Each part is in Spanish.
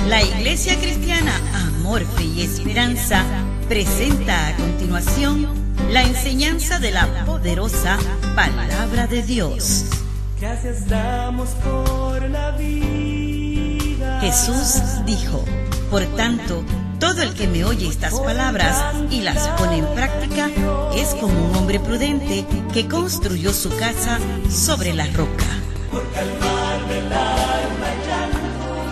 La Iglesia Cristiana Amor, Fe y Esperanza presenta a continuación la enseñanza de la poderosa Palabra de Dios. Gracias damos por la vida. Jesús dijo: por tanto, todo el que me oye estas palabras y las pone en práctica es como un hombre prudente que construyó su casa sobre la roca.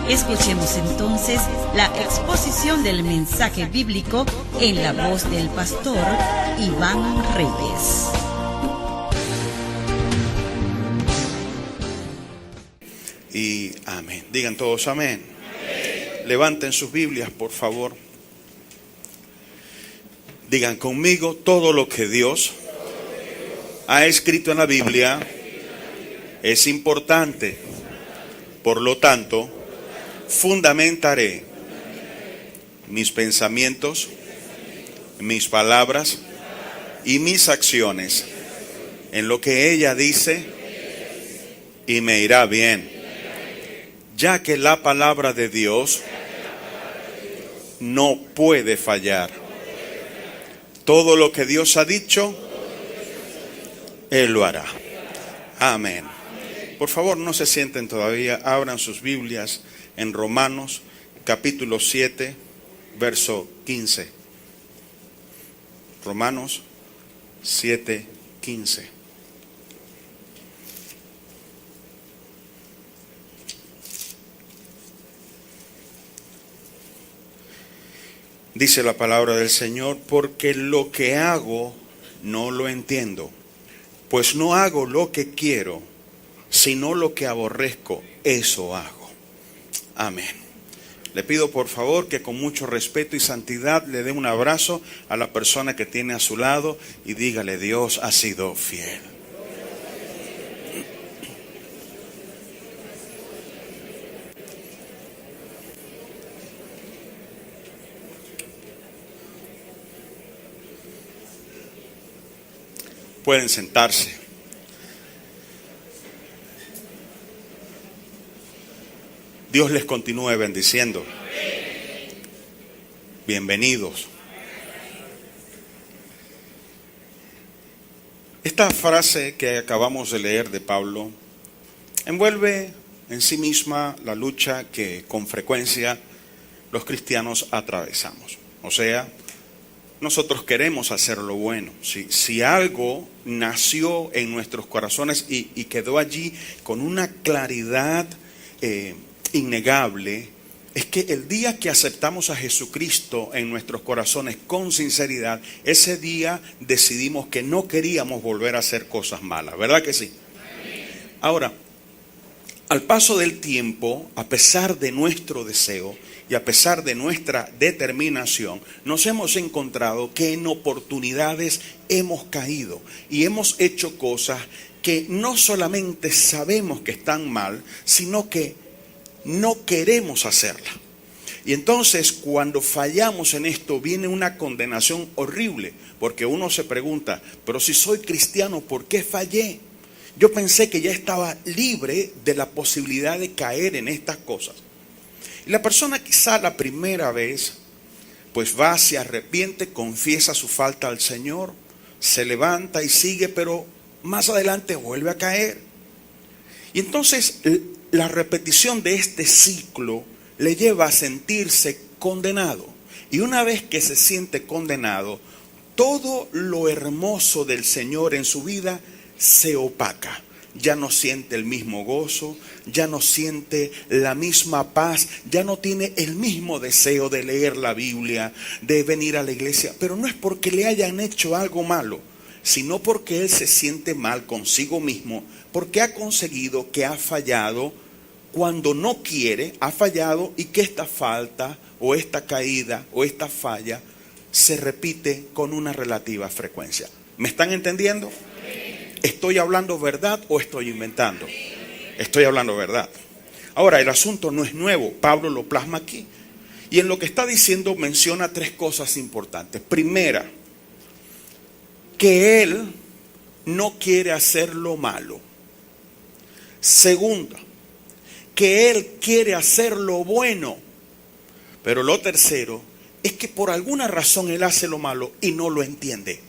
Escuchemos entonces la exposición del mensaje bíblico en la voz del pastor Iván Reyes. Y amén. Digan todos amén. Levanten sus Biblias, por favor. Digan conmigo: todo lo que Dios ha escrito en la Biblia es importante. Por lo tanto, fundamentaré mis pensamientos, mis palabras y mis acciones en lo que ella dice, y me irá bien, ya que la palabra de Dios no puede fallar. Todo lo que Dios ha dicho, Él lo hará. Amén. Por favor, no se sienten todavía, abran sus Biblias en Romanos capítulo 7, verso 15. Romanos 7, 15. Dice la palabra del Señor: porque lo que hago no lo entiendo, pues no hago lo que quiero, sino lo que aborrezco, eso hago. Amén. Le pido por favor que con mucho respeto y santidad le dé un abrazo a la persona que tiene a su lado y dígale: Dios ha sido fiel. Pueden sentarse. Dios les continúe bendiciendo. Bienvenidos. Esta frase que acabamos de leer de Pablo envuelve en sí misma la lucha que con frecuencia los cristianos atravesamos. O sea, nosotros queremos hacer lo bueno. Si algo nació en nuestros corazones y quedó allí con una claridad innegable, es que el día que aceptamos a Jesucristo en nuestros corazones con sinceridad, ese día decidimos que no queríamos volver a hacer cosas malas, ¿verdad que sí? Ahora, al paso del tiempo, a pesar de nuestro deseo y a pesar de nuestra determinación, nos hemos encontrado que en oportunidades hemos caído y hemos hecho cosas que no solamente sabemos que están mal, sino que no queremos hacerla. Y entonces cuando fallamos en esto viene una condenación horrible, porque uno se pregunta: pero si soy cristiano, ¿por qué fallé? Yo pensé que ya estaba libre de la posibilidad de caer en estas cosas. Y la persona quizá la primera vez pues va, se arrepiente, confiesa su falta al Señor, se levanta y sigue, pero más adelante vuelve a caer. Y entonces la repetición de este ciclo le lleva a sentirse condenado. Y una vez que se siente condenado, todo lo hermoso del Señor en su vida se opaca. Ya no siente el mismo gozo, ya no siente la misma paz, ya no tiene el mismo deseo de leer la Biblia, de venir a la iglesia. Pero no es porque le hayan hecho algo malo, sino porque él se siente mal consigo mismo, porque ha conseguido que ha fallado cuando no quiere, ha fallado, y que esta falta o esta caída o esta falla se repite con una relativa frecuencia. ¿Me están entendiendo? ¿Estoy hablando verdad o estoy inventando? Estoy hablando verdad. Ahora, el asunto no es nuevo, Pablo lo plasma aquí. Y en lo que está diciendo menciona tres cosas importantes. Primera, que él no quiere hacer lo malo. Segunda, que él quiere hacer lo bueno. Pero lo tercero es que por alguna razón él hace lo malo y no lo entiende.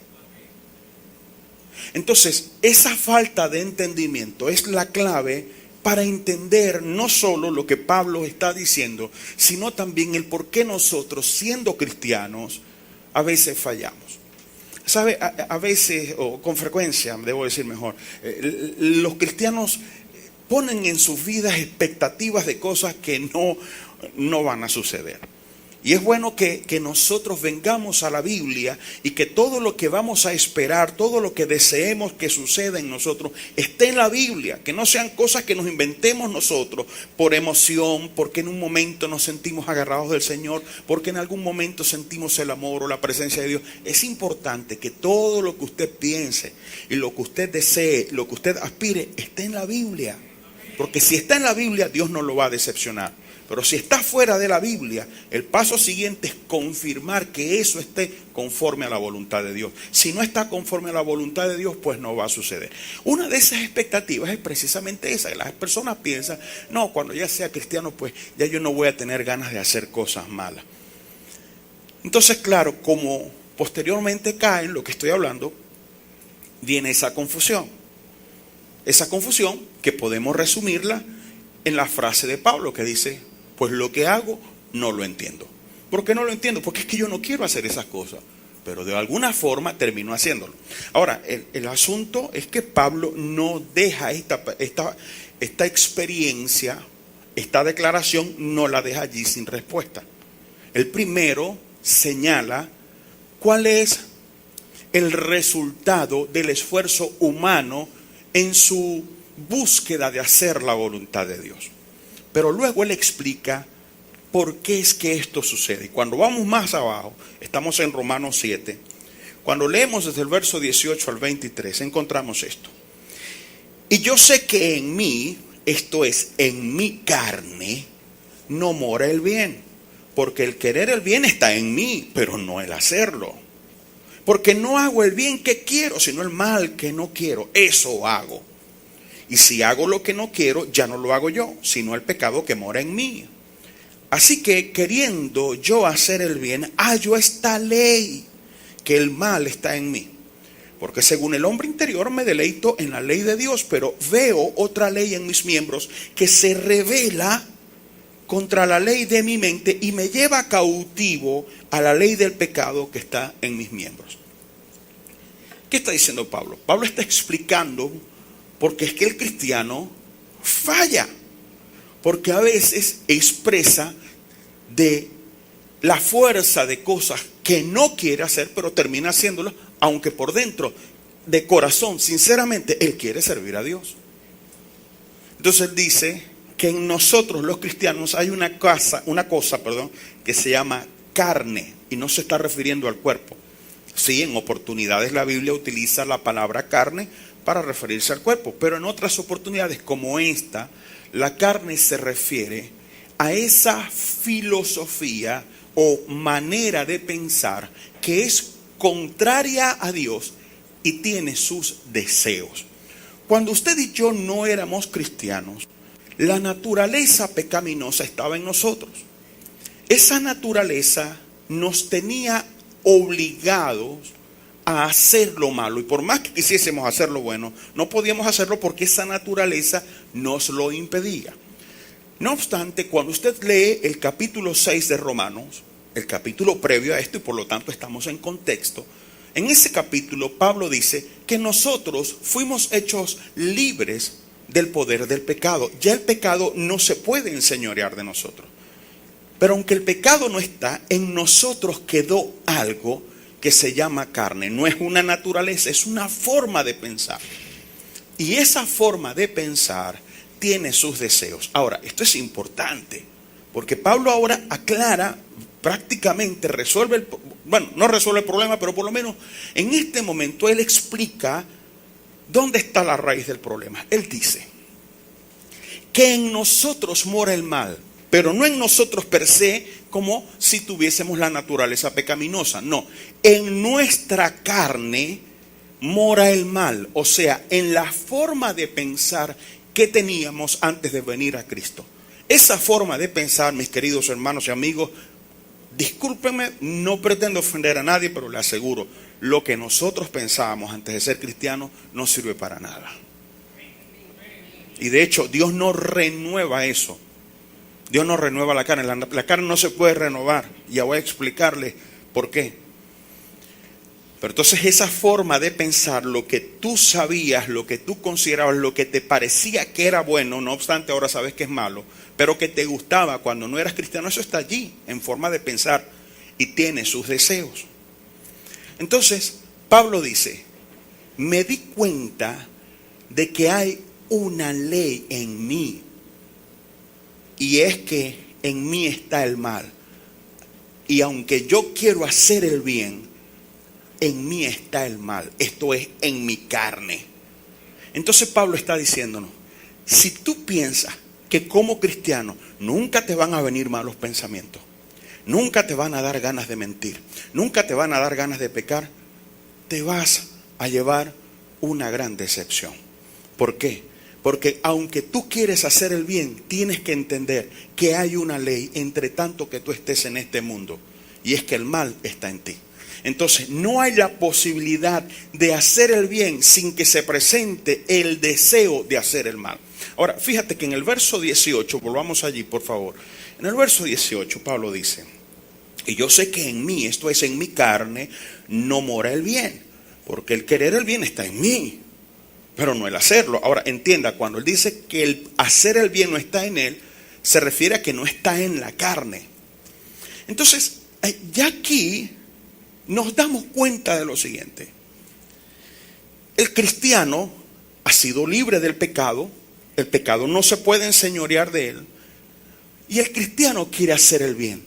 Entonces, esa falta de entendimiento es la clave para entender no solo lo que Pablo está diciendo, sino también el por qué nosotros, siendo cristianos, a veces fallamos. ¿Sabe? A veces, o con frecuencia, debo decir mejor, los cristianos ponen en sus vidas expectativas de cosas que no van a suceder. Y es bueno que nosotros vengamos a la Biblia y que todo lo que vamos a esperar, todo lo que deseemos que suceda en nosotros, esté en la Biblia. Que no sean cosas que nos inventemos nosotros por emoción, porque en un momento nos sentimos agarrados del Señor, porque en algún momento sentimos el amor o la presencia de Dios. Es importante que todo lo que usted piense y lo que usted desee, lo que usted aspire, esté en la Biblia. Porque si está en la Biblia, Dios no lo va a decepcionar. Pero si está fuera de la Biblia, el paso siguiente es confirmar que eso esté conforme a la voluntad de Dios. Si no está conforme a la voluntad de Dios, pues no va a suceder. Una de esas expectativas es precisamente esa. Las personas piensan, no, cuando ya sea cristiano, pues ya yo no voy a tener ganas de hacer cosas malas. Entonces, claro, como posteriormente cae en lo que estoy hablando, viene esa confusión. Esa confusión que podemos resumirla en la frase de Pablo que dice, pues lo que hago no lo entiendo. ¿Por qué no lo entiendo? Porque es que yo no quiero hacer esas cosas, pero de alguna forma termino haciéndolo. Ahora, el asunto es que Pablo no deja esta experiencia, esta declaración, no la deja allí sin respuesta. El primero señala cuál es el resultado del esfuerzo humano en su búsqueda de hacer la voluntad de Dios. Pero luego él explica por qué es que esto sucede. Y cuando vamos más abajo, estamos en Romanos 7, cuando leemos desde el verso 18 al 23, encontramos esto. Y yo sé que en mí, esto es, en mi carne, no mora el bien. Porque el querer el bien está en mí, pero no el hacerlo. Porque no hago el bien que quiero, sino el mal que no quiero. Eso hago. Y si hago lo que no quiero, ya no lo hago yo, sino el pecado que mora en mí. Así que queriendo yo hacer el bien, hallo esta ley, que el mal está en mí. Porque según el hombre interior me deleito en la ley de Dios, pero veo otra ley en mis miembros que se revela contra la ley de mi mente y me lleva cautivo a la ley del pecado que está en mis miembros. ¿Qué está diciendo Pablo? Pablo está explicando porque es que el cristiano falla, porque a veces expresa de la fuerza de cosas que no quiere hacer, pero termina haciéndolo, aunque por dentro, de corazón, sinceramente, él quiere servir a Dios. Entonces él dice que en nosotros los cristianos hay una cosa que se llama carne, y no se está refiriendo al cuerpo. Sí, en oportunidades la Biblia utiliza la palabra carne para referirse al cuerpo, pero en otras oportunidades como esta, la carne se refiere a esa filosofía o manera de pensar que es contraria a Dios y tiene sus deseos. Cuando usted y yo no éramos cristianos, la naturaleza pecaminosa estaba en nosotros. Esa naturaleza nos tenía obligados a hacer lo malo, y por más que quisiésemos hacer lo bueno, no podíamos hacerlo porque esa naturaleza nos lo impedía. No obstante, cuando usted lee el capítulo 6 de Romanos, el capítulo previo a esto, y por lo tanto estamos en contexto, en ese capítulo Pablo dice que nosotros fuimos hechos libres del poder del pecado. Ya el pecado no se puede enseñorear de nosotros. Pero aunque el pecado no está, en nosotros quedó algo que se llama carne. No es una naturaleza, es una forma de pensar. Y esa forma de pensar tiene sus deseos. Ahora, esto es importante, porque Pablo ahora aclara, prácticamente no resuelve el problema, pero por lo menos en este momento él explica dónde está la raíz del problema. Él dice que en nosotros mora el mal, pero no en nosotros per se, como si tuviésemos la naturaleza pecaminosa. No, en nuestra carne mora el mal, o sea, en la forma de pensar que teníamos antes de venir a Cristo. Esa forma de pensar, mis queridos hermanos y amigos, discúlpeme, no pretendo ofender a nadie, pero le aseguro, lo que nosotros pensábamos antes de ser cristianos no sirve para nada. Y de hecho, Dios no renueva eso. Dios no renueva la carne. La carne no se puede renovar. Ya voy a explicarle por qué. Pero entonces esa forma de pensar, lo que tú sabías, lo que tú considerabas, lo que te parecía que era bueno, no obstante ahora sabes que es malo, pero que te gustaba cuando no eras cristiano, eso está allí en forma de pensar y tiene sus deseos. Entonces, Pablo dice, me di cuenta de que hay una ley en mí, y es que en mí está el mal. Y aunque yo quiero hacer el bien, en mí está el mal. Esto es en mi carne. Entonces Pablo está diciéndonos, si tú piensas que como cristiano nunca te van a venir malos pensamientos, nunca te van a dar ganas de mentir, nunca te van a dar ganas de pecar, te vas a llevar una gran decepción. ¿Por qué? Porque aunque tú quieres hacer el bien, tienes que entender que hay una ley entre tanto que tú estés en este mundo, y es que el mal está en ti. Entonces no hay la posibilidad de hacer el bien sin que se presente el deseo de hacer el mal. Ahora, fíjate que en el verso 18, volvamos allí por favor. En el verso 18 Pablo dice, y yo sé que en mí, esto es en mi carne, no mora el bien, porque el querer el bien está en mí, pero no el hacerlo. Ahora entienda, cuando él dice que el hacer el bien no está en él, se refiere a que no está en la carne. Entonces, ya aquí nos damos cuenta de lo siguiente. El cristiano ha sido libre del pecado, el pecado no se puede enseñorear de él, y el cristiano quiere hacer el bien,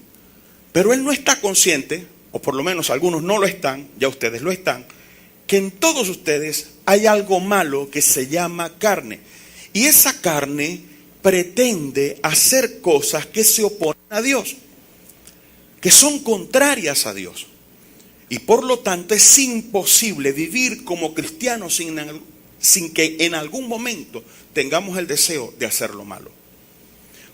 pero él no está consciente, o por lo menos algunos no lo están, ya ustedes lo están, que en todos ustedes hay algo malo que se llama carne, y esa carne pretende hacer cosas que se oponen a Dios, que son contrarias a Dios. Y por lo tanto es imposible vivir como cristianos sin que en algún momento tengamos el deseo de hacer lo malo.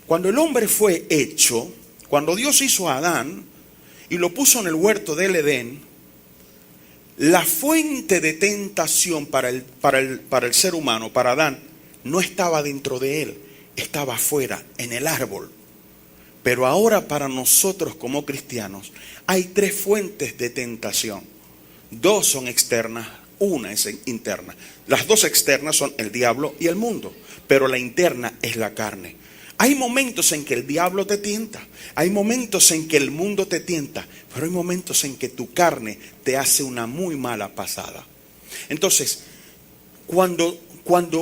Cuando el hombre fue hecho, cuando Dios hizo a Adán y lo puso en el huerto del Edén, la fuente de tentación para el ser humano, para Adán, no estaba dentro de él, estaba afuera, en el árbol. Pero ahora para nosotros como cristianos hay tres fuentes de tentación. Dos son externas, una es interna. Las dos externas son el diablo y el mundo, pero la interna es la carne. Hay momentos en que el diablo te tienta, hay momentos en que el mundo te tienta, pero hay momentos en que tu carne te hace una muy mala pasada. Entonces, cuando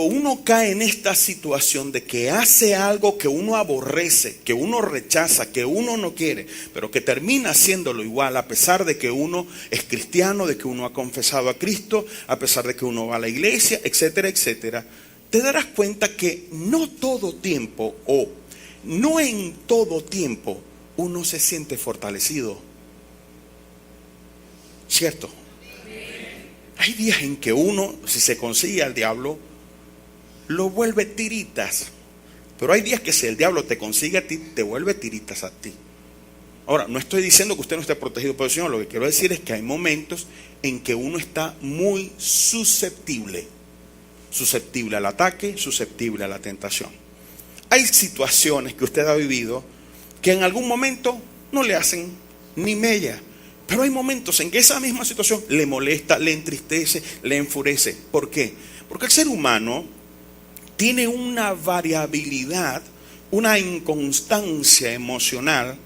uno cae en esta situación de que hace algo que uno aborrece, que uno rechaza, que uno no quiere, pero que termina haciéndolo igual, a pesar de que uno es cristiano, de que uno ha confesado a Cristo, a pesar de que uno va a la iglesia, etcétera, etcétera, te darás cuenta que no todo tiempo o no en todo tiempo uno se siente fortalecido. ¿Cierto? Hay días en que uno, si se consigue al diablo, lo vuelve tiritas. Pero hay días que si el diablo te consigue a ti, te vuelve tiritas a ti. Ahora, no estoy diciendo que usted no esté protegido por el Señor. Lo que quiero decir es que hay momentos en que uno está muy susceptible al ataque, susceptible a la tentación. Hay situaciones que usted ha vivido que en algún momento no le hacen ni mella, pero hay momentos en que esa misma situación le molesta, le entristece, le enfurece. ¿Por qué? Porque el ser humano tiene una variabilidad, una inconstancia emocional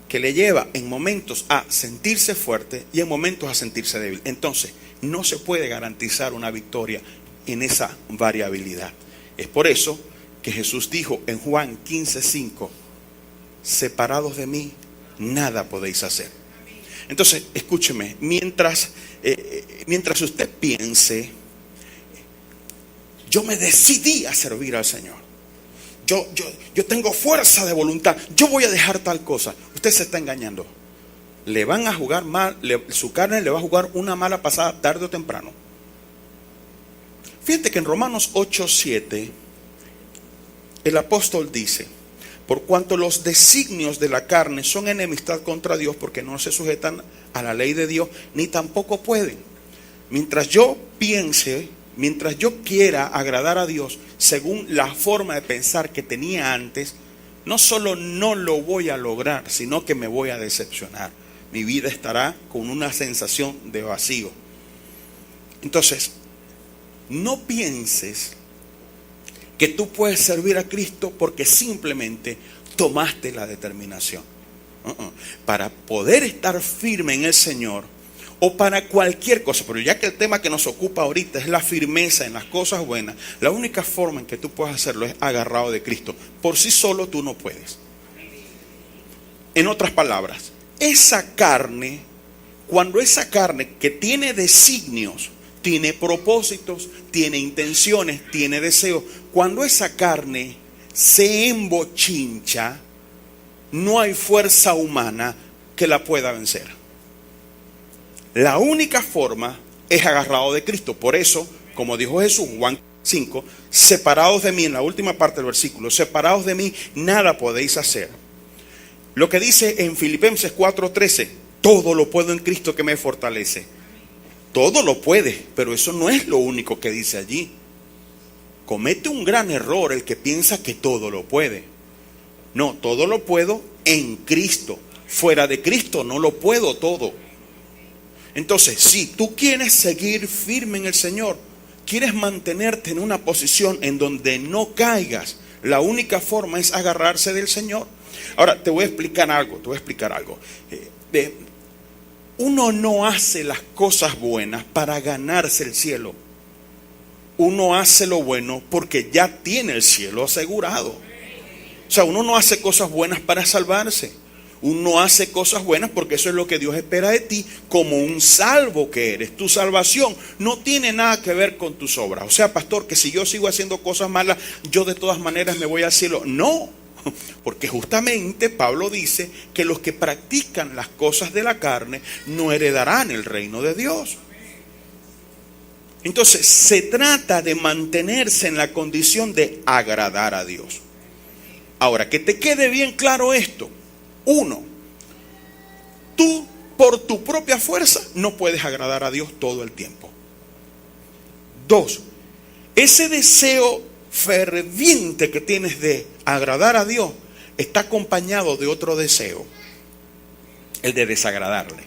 que le lleva en momentos a sentirse fuerte y en momentos a sentirse débil. Entonces, no se puede garantizar una victoria en esa variabilidad. Es por eso que Jesús dijo en Juan 15:5, separados de mí, nada podéis hacer. Entonces, escúcheme, mientras usted piense, yo me decidí a servir al Señor, yo tengo fuerza de voluntad, yo voy a dejar tal cosa, usted se está engañando. Le van a jugar mal, su carne le va a jugar una mala pasada tarde o temprano. Fíjate que en Romanos 8:7 el apóstol dice, por cuanto los designios de la carne son enemistad contra Dios, porque no se sujetan a la ley de Dios, ni tampoco pueden. Mientras yo piense, mientras yo quiera agradar a Dios según la forma de pensar que tenía antes, no solo no lo voy a lograr, sino que me voy a decepcionar. Mi vida estará con una sensación de vacío. Entonces, no pienses que tú puedes servir a Cristo porque simplemente tomaste la determinación. Para poder estar firme en el Señor, o para cualquier cosa, pero ya que el tema que nos ocupa ahorita es la firmeza en las cosas buenas, la única forma en que tú puedes hacerlo es agarrado de Cristo. Por sí solo tú no puedes. En otras palabras, esa carne, cuando esa carne que tiene designios, tiene propósitos, tiene intenciones, tiene deseos, cuando esa carne se embochincha, no hay fuerza humana que la pueda vencer. La única forma es agarrado de Cristo. Por eso, como dijo Jesús, Juan 5, separados de mí, en la última parte del versículo, separados de mí, nada podéis hacer. Lo que dice en Filipenses 4:13, todo lo puedo en Cristo que me fortalece. Todo lo puede, pero eso no es lo único que dice allí. Comete un gran error el que piensa que todo lo puede. No, todo lo puedo en Cristo. Fuera de Cristo no lo puedo todo. Entonces, si tú quieres seguir firme en el Señor, quieres mantenerte en una posición en donde no caigas, la única forma es agarrarse del Señor. Ahora, te voy a explicar algo. Uno no hace las cosas buenas para ganarse el cielo. Uno hace lo bueno porque ya tiene el cielo asegurado. O sea, uno no hace cosas buenas para salvarse. Uno hace cosas buenas porque eso es lo que Dios espera de ti como un salvo que eres. Tu salvación no tiene nada que ver con tus obras. O sea, pastor, que si yo sigo haciendo cosas malas, yo de todas maneras me voy al cielo. No, porque justamente Pablo dice que los que practican las cosas de la carne no heredarán el reino de Dios. Entonces, se trata de mantenerse en la condición de agradar a Dios. Ahora, que te quede bien claro esto. 1, tú por tu propia fuerza no puedes agradar a Dios todo el tiempo. 2, ese deseo ferviente que tienes de agradar a Dios está acompañado de otro deseo, el de desagradarle.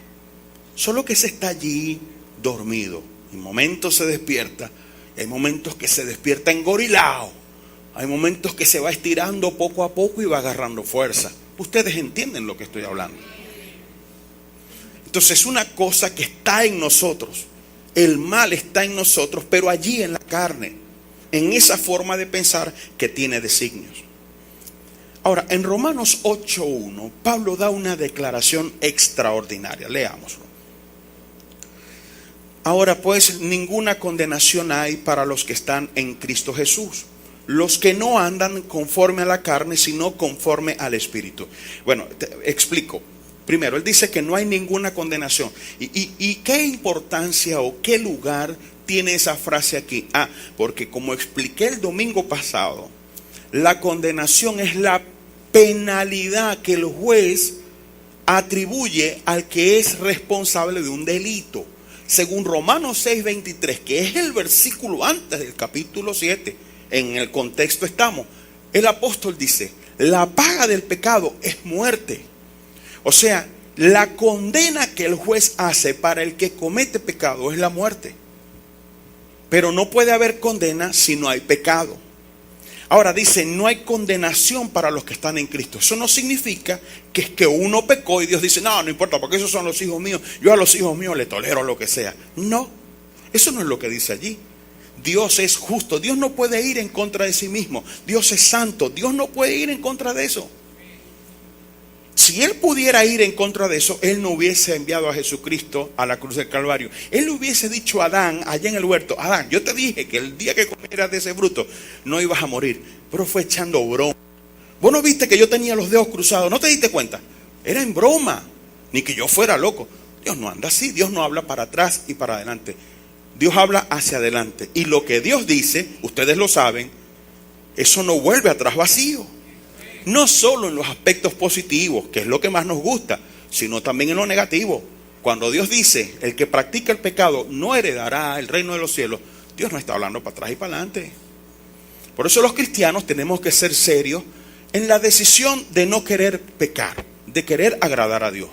Solo que ese está allí dormido. En momentos se despierta, hay momentos que se despierta engorilado, hay momentos que se va estirando poco a poco y va agarrando fuerza. Ustedes entienden lo que estoy hablando. Entonces es una cosa que está en nosotros. El mal está en nosotros, pero allí en la carne, en esa forma de pensar que tiene designios. Ahora, en Romanos 8:1, Pablo da una declaración extraordinaria. Leámoslo. Ahora pues, ninguna condenación hay para los que están en Cristo Jesús, los que no andan conforme a la carne, sino conforme al Espíritu. Bueno, te explico. Primero, él dice que no hay ninguna condenación. ¿Y qué importancia o qué lugar tiene esa frase aquí? Porque como expliqué el domingo pasado, la condenación es la penalidad que el juez atribuye al que es responsable de un delito. Según Romanos 6:23, que es el versículo antes del capítulo 7, en el contexto estamos, el apóstol dice, la paga del pecado es muerte. O sea, la condena que el juez hace para el que comete pecado es la muerte. Pero no puede haber condena si no hay pecado. Ahora dice, no hay condenación para los que están en Cristo. Eso no significa que es que uno pecó y Dios dice, no importa, porque esos son los hijos míos. Yo a los hijos míos les tolero lo que sea. No, eso no es lo que dice allí. Dios es justo. Dios no puede ir en contra de sí mismo. Dios es santo. Dios no puede ir en contra de eso. Si Él pudiera ir en contra de eso, Él no hubiese enviado a Jesucristo a la cruz del Calvario. Él le hubiese dicho a Adán, allá en el huerto, Adán, yo te dije que el día que comieras de ese fruto no ibas a morir. Pero fue echando broma. Vos no viste que yo tenía los dedos cruzados, ¿no te diste cuenta? Era en broma, ni que yo fuera loco. Dios no anda así, Dios no habla para atrás y para adelante. Dios habla hacia adelante. Y lo que Dios dice, ustedes lo saben, eso no vuelve atrás vacío. No solo en los aspectos positivos, que es lo que más nos gusta, sino también en lo negativo. Cuando Dios dice, el que practica el pecado no heredará el reino de los cielos, Dios no está hablando para atrás y para adelante. Por eso los cristianos tenemos que ser serios en la decisión de no querer pecar, de querer agradar a Dios.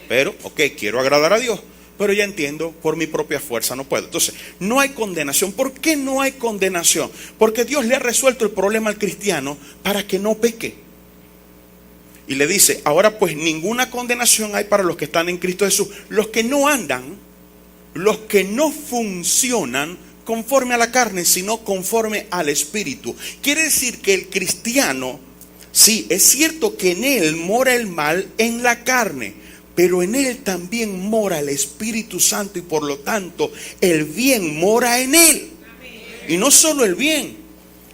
Pero, quiero agradar a Dios, pero ya entiendo, por mi propia fuerza no puedo. Entonces, no hay condenación. ¿Por qué no hay condenación? Porque Dios le ha resuelto el problema al cristiano para que no peque. Y le dice, ahora pues ninguna condenación hay para los que están en Cristo Jesús. Los que no andan, los que no funcionan conforme a la carne, sino conforme al Espíritu. Quiere decir que el cristiano, sí, es cierto que en él mora el mal en la carne, pero en él también mora el Espíritu Santo y por lo tanto el bien mora en él. Y no solo el bien,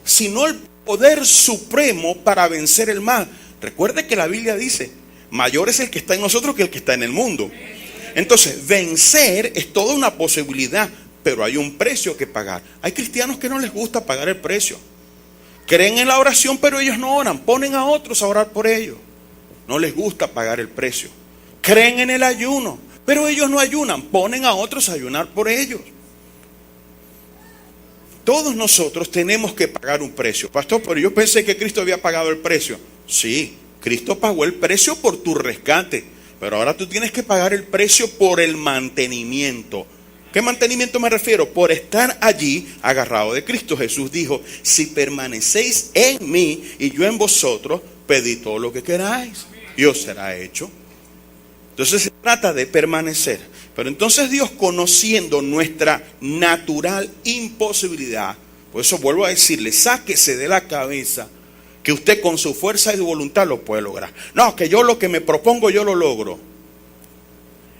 sino el poder supremo para vencer el mal. Recuerde que la Biblia dice, mayor es el que está en nosotros que el que está en el mundo. Entonces, vencer es toda una posibilidad, pero hay un precio que pagar. Hay cristianos que no les gusta pagar el precio. Creen en la oración, pero ellos no oran. Ponen a otros a orar por ellos. No les gusta pagar el precio. Creen en el ayuno, pero ellos no ayunan. Ponen a otros a ayunar por ellos. Todos nosotros tenemos que pagar un precio. Pastor, pero yo pensé que Cristo había pagado el precio. Sí, Cristo pagó el precio por tu rescate, pero ahora tú tienes que pagar el precio por el mantenimiento. ¿Qué mantenimiento me refiero? Por estar allí agarrado de Cristo. Jesús dijo, si permanecéis en mí y yo en vosotros, pedid todo lo que queráis y os será hecho. Entonces se trata de permanecer. Pero entonces Dios, conociendo nuestra natural imposibilidad, por eso vuelvo a decirle, sáquese de la cabeza que usted con su fuerza y voluntad lo puede lograr. No, que yo lo que me propongo yo lo logro.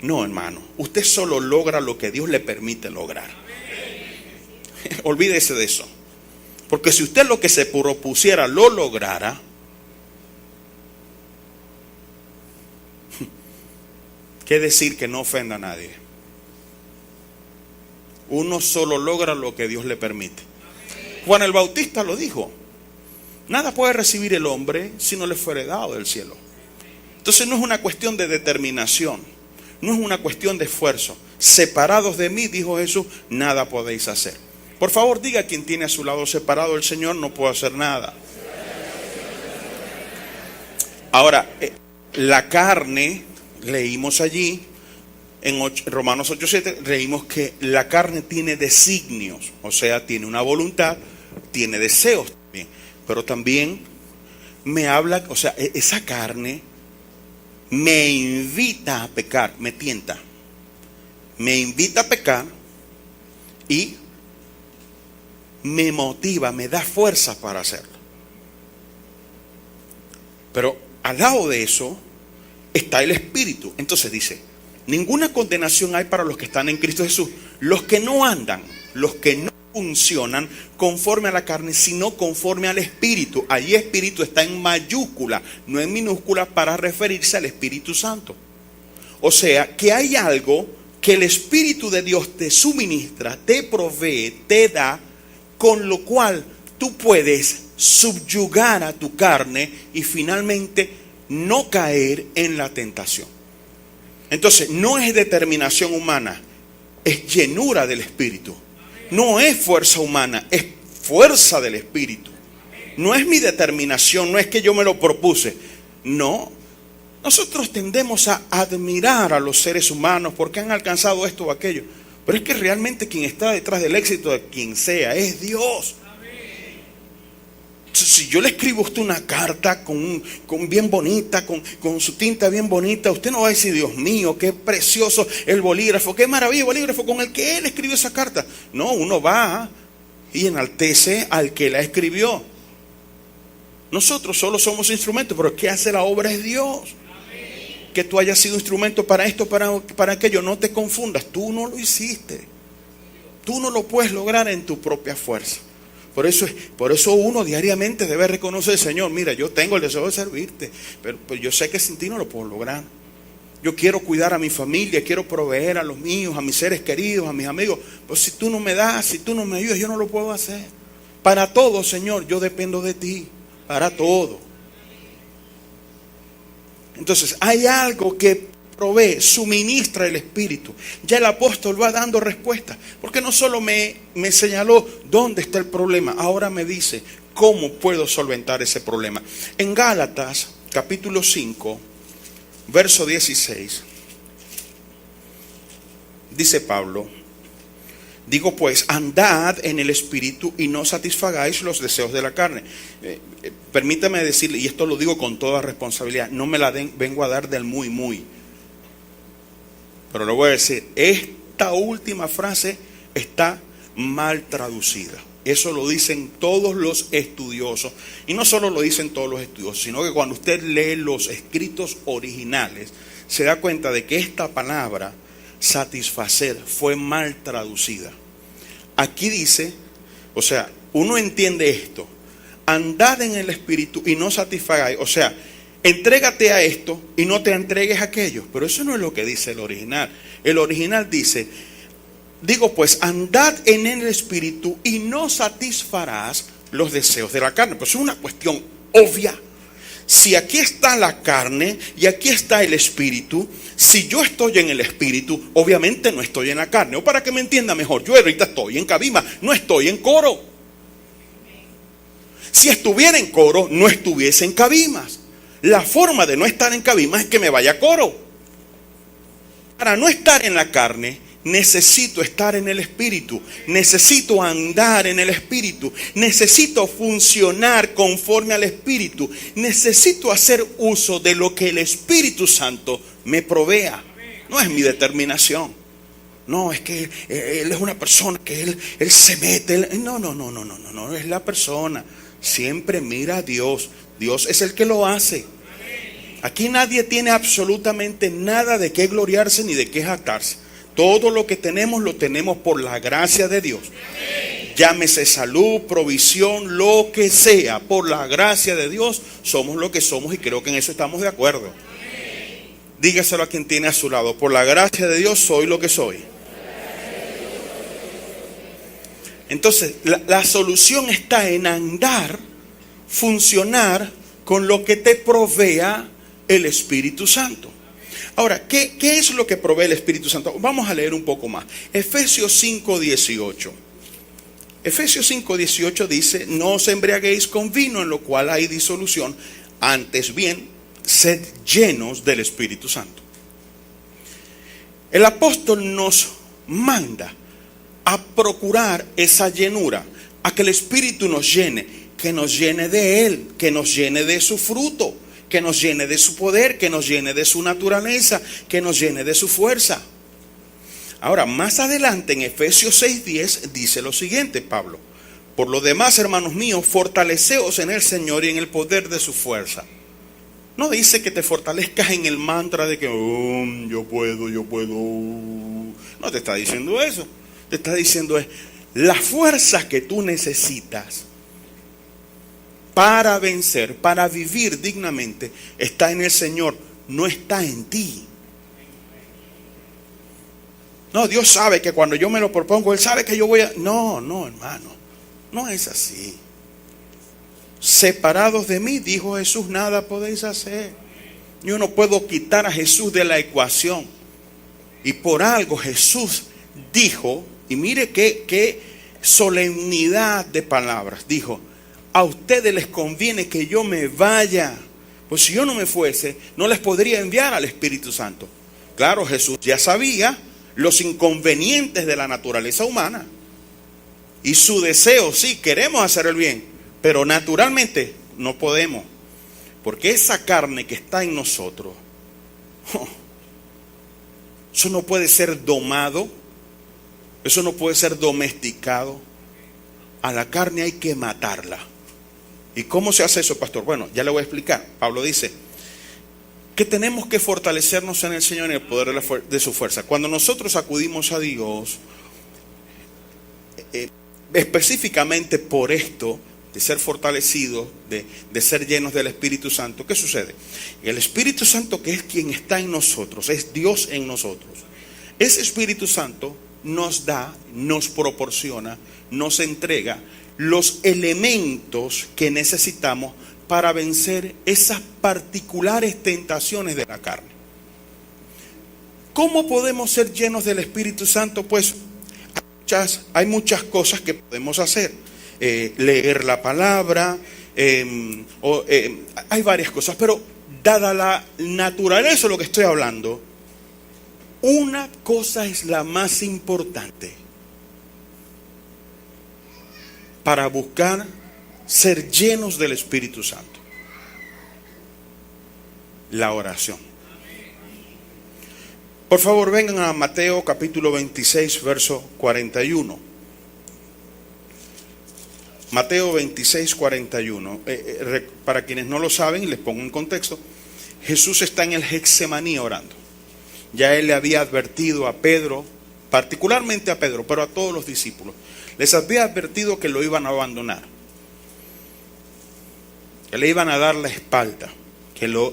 No, hermano, usted solo logra lo que Dios le permite lograr. Olvídese de eso. Porque si usted lo que se propusiera lo lograra, ¿qué decir que no ofenda a nadie? Uno solo logra lo que Dios le permite. Juan el Bautista lo dijo. Nada puede recibir el hombre si no le fuere dado del cielo. Entonces no es una cuestión de determinación, no es una cuestión de esfuerzo. Separados de mí, dijo Jesús, nada podéis hacer. Por favor, diga a quien tiene a su lado, separado del Señor no puedo hacer nada. Ahora, la carne, leímos allí en Romanos 8:7, leímos que la carne tiene designios, o sea, tiene una voluntad, tiene deseos también. Pero también me habla, o sea, esa carne me invita a pecar, me tienta. Me invita a pecar y me motiva, me da fuerza para hacerlo. Pero al lado de eso está el Espíritu. Entonces dice, ninguna condenación hay para los que están en Cristo Jesús. Los que no andan, los que no funcionan conforme a la carne, sino conforme al Espíritu. Allí Espíritu está en mayúscula, no en minúscula, para referirse al Espíritu Santo. O sea, que hay algo que el Espíritu de Dios te suministra, te provee, te da, con lo cual tú puedes subyugar a tu carne y finalmente no caer en la tentación. Entonces, no es determinación humana, es llenura del Espíritu. No es fuerza humana, es fuerza del Espíritu. No es mi determinación, no es que yo me lo propuse. No, nosotros tendemos a admirar a los seres humanos porque han alcanzado esto o aquello. Pero es que realmente quien está detrás del éxito de quien sea es Dios. Si yo le escribo a usted una carta con bien bonita, con su tinta bien bonita, usted no va a decir, Dios mío, qué precioso el bolígrafo, qué maravilla el bolígrafo con el que él escribió esa carta. No, uno va y enaltece al que la escribió. Nosotros solo somos instrumentos, pero el que hace la obra es Dios. Que tú hayas sido instrumento para esto, para aquello, no te confundas, tú no lo hiciste. Tú no lo puedes lograr en tu propia fuerza. Por eso uno diariamente debe reconocer, Señor, mira, yo tengo el deseo de servirte, pero yo sé que sin ti no lo puedo lograr. Yo quiero cuidar a mi familia, quiero proveer a los míos, a mis seres queridos, a mis amigos. Pues si tú no me das, si tú no me ayudas, yo no lo puedo hacer. Para todo, Señor, yo dependo de ti, para todo. Entonces hay algo que provee, suministra el Espíritu. Ya el apóstol va dando respuesta, porque no solo me señaló dónde está el problema, ahora me dice cómo puedo solventar ese problema. En Gálatas capítulo 5, verso 16, dice Pablo: digo pues, andad en el Espíritu y no satisfagáis los deseos de la carne. Permítame decirle, y esto lo digo con toda responsabilidad, no me la vengo a dar del muy, pero lo voy a decir, esta última frase está mal traducida. Eso lo dicen todos los estudiosos, y no solo lo dicen todos los estudiosos, sino que cuando usted lee los escritos originales, se da cuenta de que esta palabra satisfacer fue mal traducida. Aquí dice, o sea, uno entiende esto: andad en el Espíritu y no satisfagáis, o sea, entrégate a esto y no te entregues a aquello. Pero eso no es lo que dice el original. El original dice: digo pues, andad en el Espíritu y no satisfarás los deseos de la carne. Pues es una cuestión obvia. Si aquí está la carne y aquí está el Espíritu, si yo estoy en el Espíritu, obviamente no estoy en la carne. O para que me entienda mejor, yo ahorita estoy en cabima, no estoy en coro. Si estuviera en coro, no estuviese en cabimas. La forma de no estar en cabimas es que me vaya a coro. Para no estar en la carne, necesito estar en el Espíritu, necesito andar en el Espíritu, necesito funcionar conforme al Espíritu, necesito hacer uso de lo que el Espíritu Santo me provea. No es mi determinación. No, es que él es una persona que él se mete. No, es la persona. Siempre mira a Dios. Dios es el que lo hace. Aquí nadie tiene absolutamente nada de qué gloriarse ni de qué jactarse. Todo lo que tenemos lo tenemos por la gracia de Dios. Llámese salud, provisión, lo que sea. Por la gracia de Dios somos lo que somos, y creo que en eso estamos de acuerdo. Dígaselo a quien tiene a su lado: por la gracia de Dios soy lo que soy. Entonces, la solución está en andar, funcionar con lo que te provea el Espíritu Santo. Ahora, ¿qué es lo que provee el Espíritu Santo? Vamos a leer un poco más. Efesios 5:18. Efesios 5:18 dice: no os embriaguéis con vino, en lo cual hay disolución, antes bien, sed llenos del Espíritu Santo. El apóstol nos manda a procurar esa llenura, a que el Espíritu nos llene, que nos llene de Él, que nos llene de su fruto, que nos llene de su poder, que nos llene de su naturaleza, que nos llene de su fuerza. Ahora, más adelante en Efesios 6:10 dice lo siguiente Pablo: por lo demás, hermanos míos, fortaleceos en el Señor y en el poder de su fuerza. No dice que te fortalezcas en el mantra de que yo puedo. No te está diciendo eso. Te está diciendo las fuerzas que tú necesitas para vencer, para vivir dignamente, está en el Señor, no está en ti. No, Dios sabe que cuando yo me lo propongo, Él sabe que yo voy a... No, hermano, no es así. Separados de mí, dijo Jesús, nada podéis hacer. Yo no puedo quitar a Jesús de la ecuación. Y por algo Jesús dijo, y mire qué solemnidad de palabras, dijo: a ustedes les conviene que yo me vaya, pues si yo no me fuese, no les podría enviar al Espíritu Santo. Claro, Jesús ya sabía los inconvenientes de la naturaleza humana y su deseo, sí, queremos hacer el bien, pero naturalmente no podemos, porque esa carne que está en nosotros, eso no puede ser domado, eso no puede ser domesticado. A la carne hay que matarla. ¿Y cómo se hace eso, pastor? Bueno, ya le voy a explicar. Pablo dice que tenemos que fortalecernos en el Señor y en el poder de su fuerza. Cuando nosotros acudimos a Dios, específicamente por esto, de ser fortalecidos, de ser llenos del Espíritu Santo, ¿qué sucede? El Espíritu Santo, que es quien está en nosotros, es Dios en nosotros. Ese Espíritu Santo nos da, nos proporciona, nos entrega los elementos que necesitamos para vencer esas particulares tentaciones de la carne. ¿Cómo podemos ser llenos del Espíritu Santo? Pues hay muchas cosas que podemos hacer. Leer la palabra, hay varias cosas, pero dada la naturaleza de lo que estoy hablando, una cosa es la más importante para buscar ser llenos del Espíritu Santo: la oración. Por favor, vengan a Mateo capítulo 26, verso 41. Mateo 26, 41. Para quienes no lo saben, les pongo en contexto. Jesús está en el Getsemaní orando. Ya él le había advertido a Pedro, particularmente a Pedro, pero a todos los discípulos, les había advertido que lo iban a abandonar, que le iban a dar la espalda,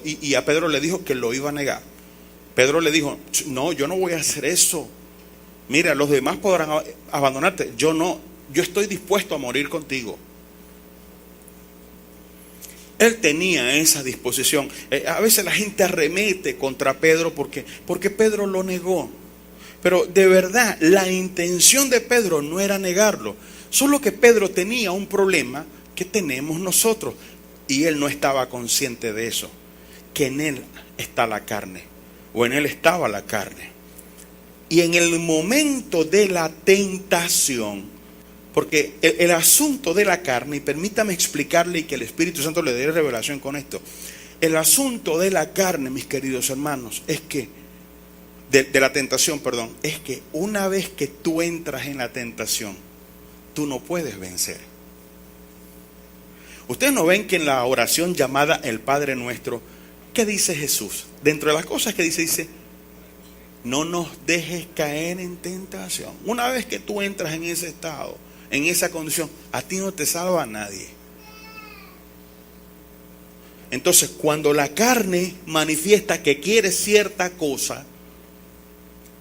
y a Pedro le dijo que lo iba a negar. Pedro le dijo: no, yo no voy a hacer eso. Mira, los demás podrán abandonarte, yo no, yo estoy dispuesto a morir contigo. Él tenía esa disposición. A veces la gente arremete contra Pedro porque Pedro lo negó. Pero de verdad, la intención de Pedro no era negarlo. Solo que Pedro tenía un problema que tenemos nosotros. Y él no estaba consciente de eso. Que en él está la carne. O en él estaba la carne. Y en el momento de la tentación, porque el asunto de la carne, y permítame explicarle y que el Espíritu Santo le dé revelación con esto. El asunto de la carne, mis queridos hermanos, es que, de la tentación, perdón, es que una vez que tú entras en la tentación, tú no puedes vencer. Ustedes no ven que en la oración llamada el Padre Nuestro, ¿qué dice Jesús? Dentro de las cosas que dice, no nos dejes caer en tentación. Una vez que tú entras en ese estado, en esa condición, a ti no te salva nadie. Entonces, cuando la carne manifiesta que quiere cierta cosa,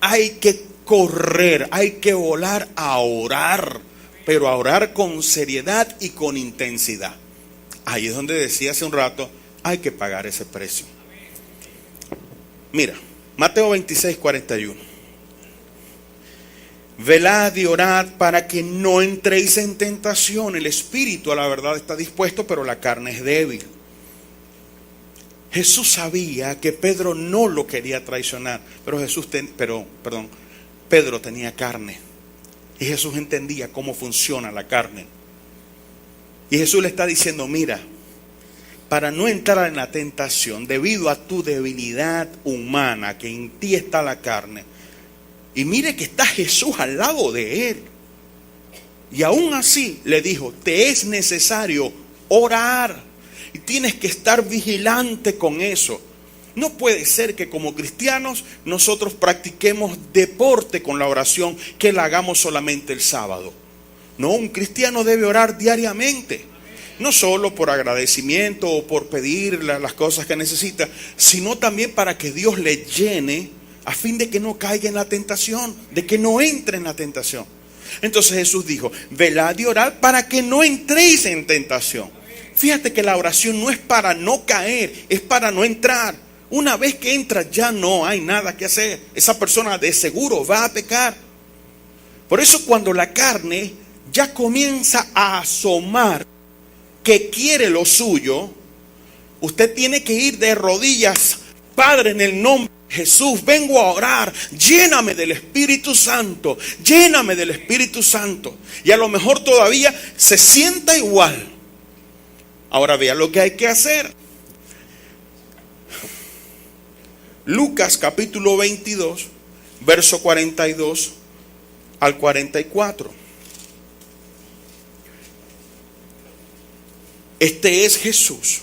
hay que correr, hay que volar a orar, pero a orar con seriedad y con intensidad. Ahí es donde decía hace un rato, hay que pagar ese precio. Mira, Mateo 26, 41. Velad y orad para que no entréis en tentación. El espíritu a la verdad está dispuesto, pero la carne es débil. Jesús sabía que Pedro no lo quería traicionar, pero Pedro tenía carne. Y Jesús entendía cómo funciona la carne. Y Jesús le está diciendo, mira, para no entrar en la tentación, debido a tu debilidad humana, que en ti está la carne, y mire que está Jesús al lado de él, y aún así le dijo, te es necesario orar, y tienes que estar vigilante con eso. No puede ser que como cristianos nosotros practiquemos deporte con la oración, que la hagamos solamente el sábado. No, un cristiano debe orar diariamente. No solo por agradecimiento o por pedir las cosas que necesita, sino también para que Dios le llene a fin de que no caiga en la tentación, de que no entre en la tentación. Entonces Jesús dijo, velad y orad para que no entréis en tentación. Fíjate que la oración no es para no caer, es para no entrar. Una vez que entra ya no hay nada que hacer. Esa persona de seguro va a pecar. Por eso cuando la carne ya comienza a asomar que quiere lo suyo, usted tiene que ir de rodillas. Padre, en el nombre de Jesús, vengo a orar, lléname del Espíritu Santo, lléname del Espíritu Santo. Y a lo mejor todavía se sienta igual. Ahora vea lo que hay que hacer. Lucas capítulo 22, verso 42 al 44. Este es Jesús,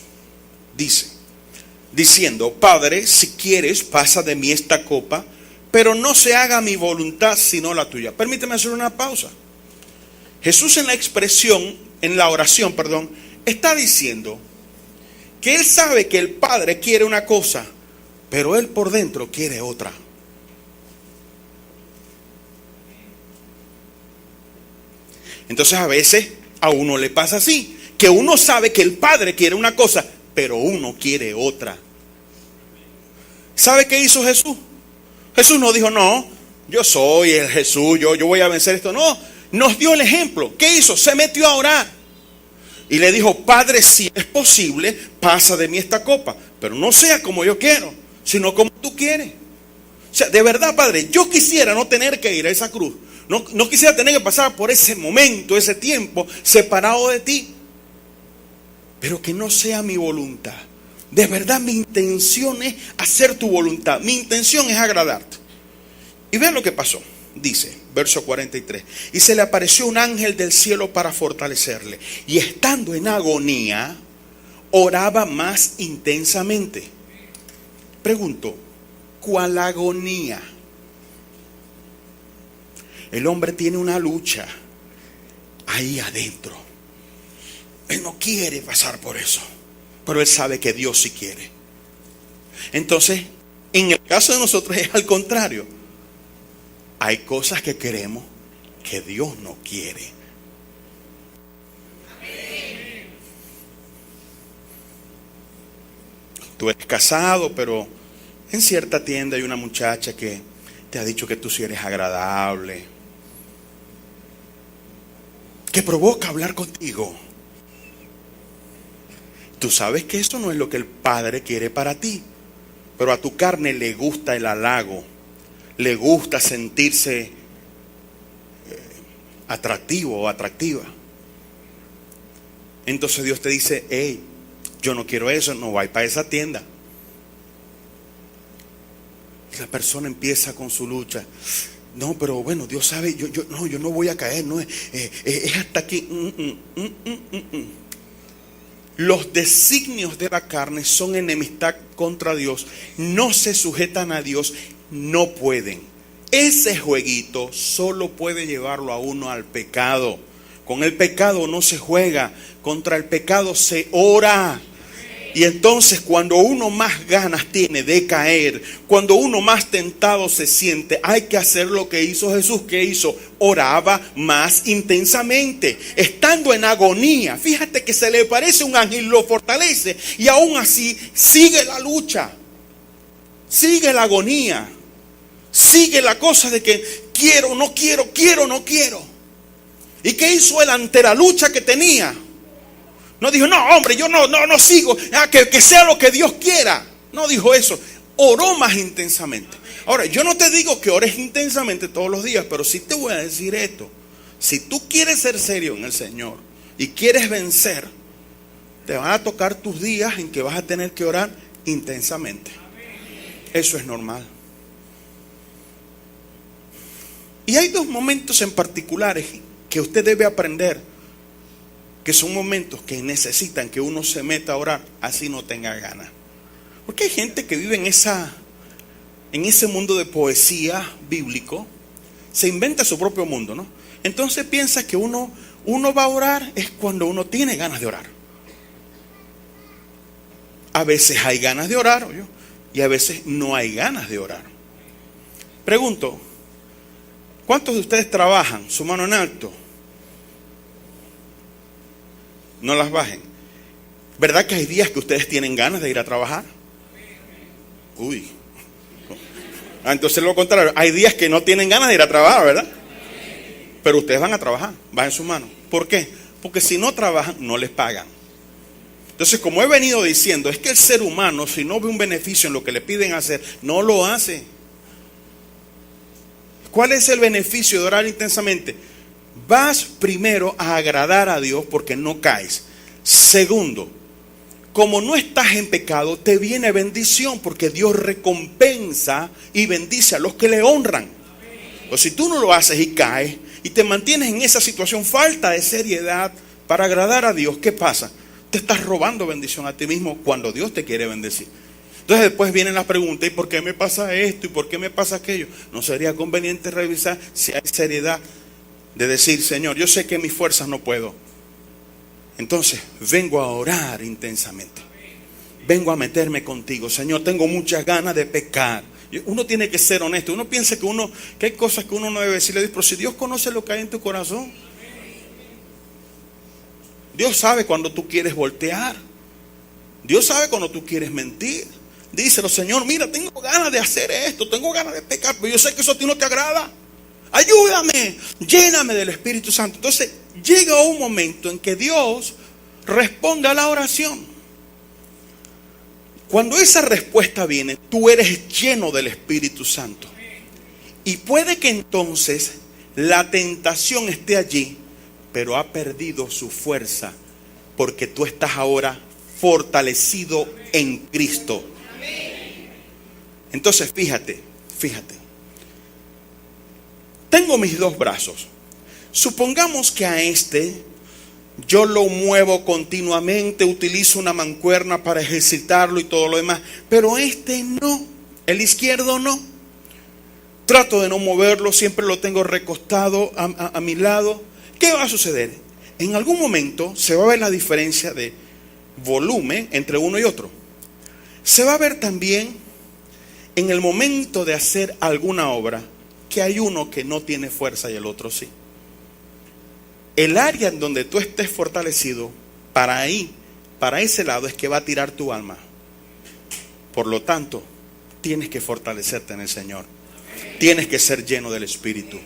diciendo, Padre, si quieres, pasa de mí esta copa, pero no se haga mi voluntad sino la tuya. Permíteme hacer una pausa. Jesús en la oración, está diciendo que Él sabe que el Padre quiere una cosa, pero Él por dentro quiere otra. Entonces a veces a uno le pasa así, que uno sabe que el Padre quiere una cosa, pero uno quiere otra. ¿Sabe qué hizo Jesús? Jesús no dijo, no, yo soy el Jesús, yo voy a vencer esto. No, nos dio el ejemplo. ¿Qué hizo? Se metió a orar. Y le dijo, Padre, si es posible, pasa de mí esta copa. Pero no sea como yo quiero, sino como tú quieres. O sea, de verdad, Padre, yo quisiera no tener que ir a esa cruz. No quisiera tener que pasar por ese momento, ese tiempo, separado de ti. Pero que no sea mi voluntad. De verdad, mi intención es hacer tu voluntad. Mi intención es agradarte. Y vean lo que pasó. Dice, verso 43. Y se le apareció un ángel del cielo para fortalecerle. Y estando en agonía, oraba más intensamente. Pregunto, ¿cuál agonía? El hombre tiene una lucha ahí adentro. Él no quiere pasar por eso, pero él sabe que Dios sí quiere. Entonces, en el caso de nosotros es al contrario. Hay cosas que queremos que Dios no quiere. Tú eres casado, pero en cierta tienda hay una muchacha que te ha dicho que tú sí eres agradable, que provoca hablar contigo. Tú sabes que eso no es lo que el Padre quiere para ti, pero a tu carne le gusta el halago, le gusta sentirse atractivo o atractiva. Entonces Dios te dice, hey, yo no quiero eso, no vayas para esa tienda. Y la persona empieza con su lucha. No, pero bueno, Dios sabe, yo no voy a caer, no, es hasta aquí. Los designios de la carne son enemistad contra Dios, no se sujetan a Dios, no pueden. Ese jueguito solo puede llevarlo a uno al pecado. Con el pecado no se juega, contra el pecado se ora. Y entonces cuando uno más ganas tiene de caer, cuando uno más tentado se siente, hay que hacer lo que hizo Jesús. ¿Qué hizo? Oraba más intensamente, estando en agonía. Fíjate que se le parece un ángel, lo fortalece y aún así sigue la lucha, sigue la agonía, sigue la cosa de que quiero, no quiero, quiero, no quiero. ¿Y qué hizo él ante la lucha que tenía? No dijo, no, hombre, yo no sigo, que sea lo que Dios quiera. No dijo eso, oró más intensamente. Ahora, yo no te digo que ores intensamente todos los días, pero sí te voy a decir esto. Si tú quieres ser serio en el Señor y quieres vencer, te van a tocar tus días en que vas a tener que orar intensamente. Eso es normal. Y hay dos momentos en particulares que usted debe aprender, que son momentos que necesitan que uno se meta a orar así no tenga ganas. Porque hay gente que vive en ese mundo de poesía bíblico, se inventa su propio mundo, ¿no? Entonces piensa que uno va a orar es cuando uno tiene ganas de orar. A veces hay ganas de orar, ¿oyó? Y a veces no hay ganas de orar. Pregunto, ¿cuántos de ustedes trabajan? Su mano en alto. No las bajen. ¿Verdad que hay días que ustedes tienen ganas de ir a trabajar? Uy. Entonces lo contrario, hay días que no tienen ganas de ir a trabajar, ¿verdad? Pero ustedes van a trabajar, bajen su mano. ¿Por qué? Porque si no trabajan, no les pagan. Entonces, como he venido diciendo, es que el ser humano, si no ve un beneficio en lo que le piden hacer, no lo hace. ¿Cuál es el beneficio de orar intensamente? Vas primero a agradar a Dios porque no caes. Segundo, como no estás en pecado, te viene bendición porque Dios recompensa y bendice a los que le honran. O si tú no lo haces y caes y te mantienes en esa situación, falta de seriedad para agradar a Dios, ¿qué pasa? Te estás robando bendición a ti mismo cuando Dios te quiere bendecir. Entonces después vienen las preguntas, ¿y por qué me pasa esto? ¿Y por qué me pasa aquello? ¿No sería conveniente revisar si hay seriedad de decir, Señor, yo sé que mis fuerzas no puedo? Entonces vengo a orar intensamente. Vengo a meterme contigo. Señor, tengo muchas ganas de pecar. Uno tiene que ser honesto. Uno piensa que hay cosas que uno no debe decirle a Dios, pero si Dios conoce lo que hay en tu corazón. Dios sabe cuando tú quieres voltear. Dios sabe cuando tú quieres mentir. Díselo, Señor, mira, tengo ganas de hacer esto, tengo ganas de pecar, pero yo sé que eso a ti no te agrada. Ayúdame, lléname del Espíritu Santo. Entonces llega un momento en que Dios responde a la oración. Cuando esa respuesta viene, tú eres lleno del Espíritu Santo. Y puede que entonces la tentación esté allí, pero ha perdido su fuerza, porque tú estás ahora fortalecido en Cristo. Entonces fíjate. Tengo mis dos brazos. Supongamos que a este yo lo muevo continuamente, utilizo una mancuerna para ejercitarlo y todo lo demás, pero este no, el izquierdo no. Trato de no moverlo, siempre lo tengo recostado a mi lado. ¿Qué va a suceder? En algún momento se va a ver la diferencia de volumen entre uno y otro. Se va a ver también en el momento de hacer alguna obra que hay uno que no tiene fuerza y el otro sí. El área en donde tú estés fortalecido, para ese lado es que va a tirar tu alma. Por lo tanto, tienes que fortalecerte en el Señor. Tienes que ser lleno del Espíritu.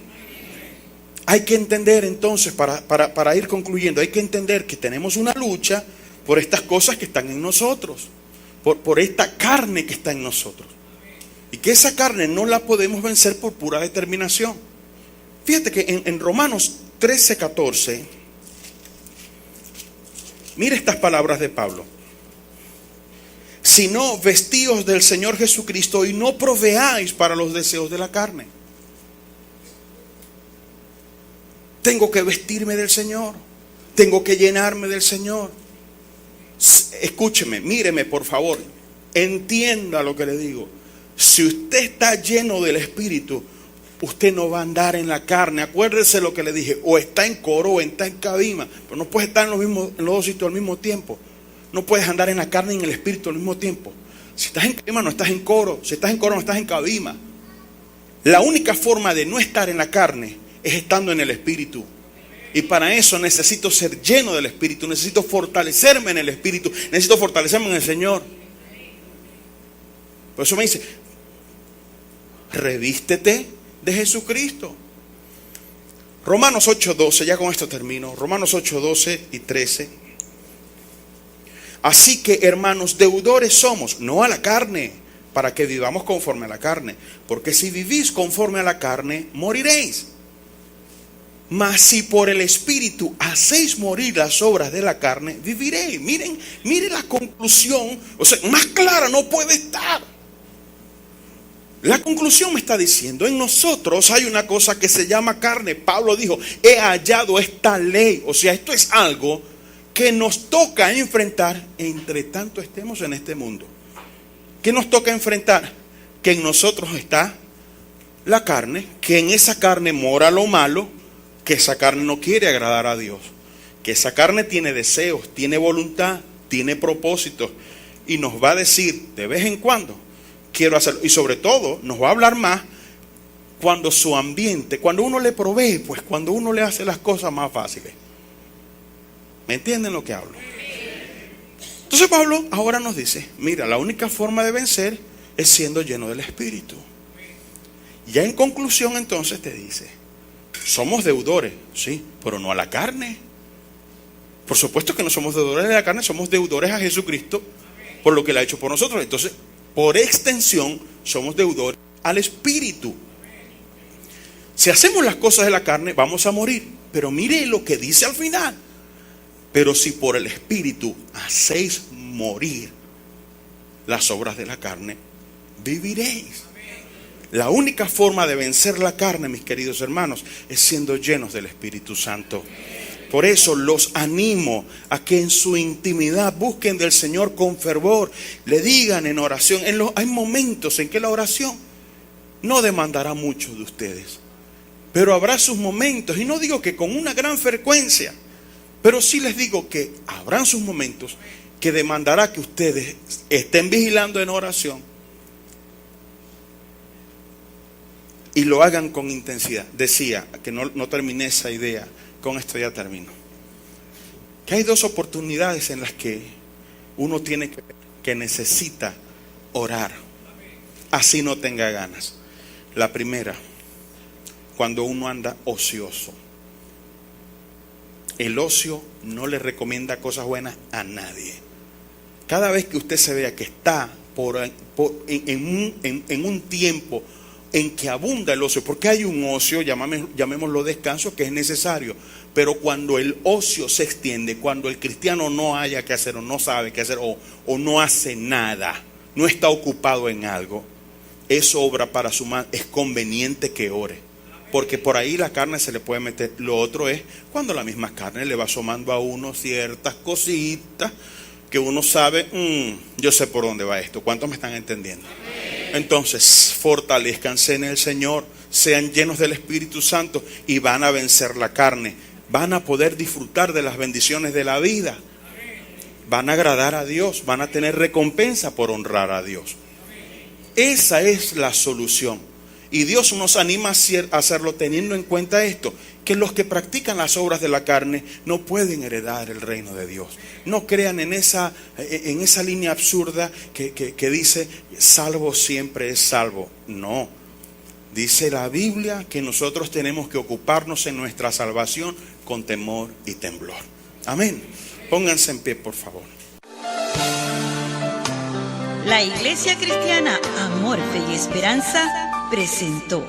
Hay que entender entonces, para ir concluyendo, hay que entender que tenemos una lucha por estas cosas que están en nosotros, por esta carne que está en nosotros. Y que esa carne no la podemos vencer por pura determinación. Fíjate que en Romanos 13:14, mira estas palabras de Pablo. Sino vestíos del Señor Jesucristo y no proveáis para los deseos de la carne. Tengo que vestirme del Señor. Tengo que llenarme del Señor. Escúcheme, míreme por favor. Entienda lo que le digo. Si usted está lleno del Espíritu, usted no va a andar en la carne. Acuérdese lo que le dije. O está en coro o está en cabima. Pero no puedes estar en los dos sitios al mismo tiempo. No puedes andar en la carne y en el Espíritu al mismo tiempo. Si estás en cabima, no estás en coro. Si estás en coro, no estás en cabima. La única forma de no estar en la carne es estando en el Espíritu. Y para eso necesito ser lleno del Espíritu. Necesito fortalecerme en el Espíritu. Necesito fortalecerme en el Señor. Por eso me dice, revístete de Jesucristo. Romanos 8:12, ya con esto termino. Romanos 8:12 y 13. Así que, hermanos, deudores somos, no a la carne, para que vivamos conforme a la carne. Porque si vivís conforme a la carne, moriréis. Mas si por el Espíritu hacéis morir las obras de la carne, viviréis. Miren la conclusión. O sea, más clara no puede estar. La conclusión me está diciendo, en nosotros hay una cosa que se llama carne. Pablo dijo, he hallado esta ley. O sea, esto es algo que nos toca enfrentar entre tanto estemos en este mundo. ¿Qué nos toca enfrentar? Que en nosotros está la carne, que en esa carne mora lo malo, que esa carne no quiere agradar a Dios, que esa carne tiene deseos, tiene voluntad, tiene propósitos y nos va a decir de vez en cuando, quiero hacerlo. Y sobre todo nos va a hablar más cuando su ambiente, cuando uno le provee, pues cuando uno le hace las cosas más fáciles. ¿Me entienden lo que hablo? Entonces Pablo ahora nos dice, mira, la única forma de vencer es siendo lleno del Espíritu. Ya en conclusión entonces te dice, somos deudores, sí, pero no a la carne. Por supuesto que no somos deudores de la carne, somos deudores a Jesucristo por lo que Él ha hecho por nosotros. Entonces, por extensión, somos deudores al Espíritu. Si hacemos las cosas de la carne, vamos a morir. Pero mire lo que dice al final. Pero si por el Espíritu hacéis morir las obras de la carne, viviréis. La única forma de vencer la carne, mis queridos hermanos, es siendo llenos del Espíritu Santo. Por eso los animo a que en su intimidad busquen del Señor con fervor, le digan en oración. Hay momentos en que la oración no demandará mucho de ustedes, pero habrá sus momentos, y no digo que con una gran frecuencia, pero sí les digo que habrán sus momentos que demandará que ustedes estén vigilando en oración y lo hagan con intensidad. Decía que no terminé esa idea, con esto ya termino. que hay dos oportunidades en las que uno tiene que necesita orar, así no tenga ganas. La primera, cuando uno anda ocioso. El ocio no le recomienda cosas buenas a nadie. Cada vez que usted se vea que está en un tiempo en que abunda el ocio, porque hay un ocio, llamémoslo descanso, que es necesario, pero cuando el ocio se extiende, cuando el cristiano no haya que hacer o no sabe qué hacer o no hace nada, no está ocupado en algo, eso obra para su mal. Es conveniente que ore, porque por ahí la carne se le puede meter. Lo otro es cuando la misma carne le va asomando a uno ciertas cositas que uno sabe, yo sé por dónde va esto. ¿Cuántos me están entendiendo? Entonces, fortalezcanse en el Señor, sean llenos del Espíritu Santo y van a vencer la carne. Van a poder disfrutar de las bendiciones de la vida. Van a agradar a Dios, van a tener recompensa por honrar a Dios. Esa es la solución. Y Dios nos anima a hacerlo teniendo en cuenta esto, que los que practican las obras de la carne no pueden heredar el reino de Dios. No crean en esa línea absurda que dice, salvo siempre es salvo. No, dice la Biblia que nosotros tenemos que ocuparnos en nuestra salvación con temor y temblor. Amén. Pónganse en pie, por favor. La Iglesia Cristiana Amor, Fe y Esperanza presentó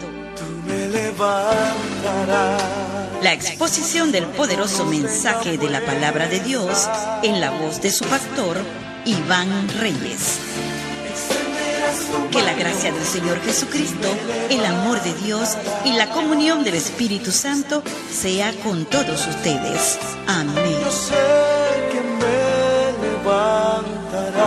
la exposición del poderoso mensaje de la palabra de Dios en la voz de su pastor, Iván Reyes. Que la gracia del Señor Jesucristo, el amor de Dios y la comunión del Espíritu Santo sea con todos ustedes. Amén. Yo sé que me levantará.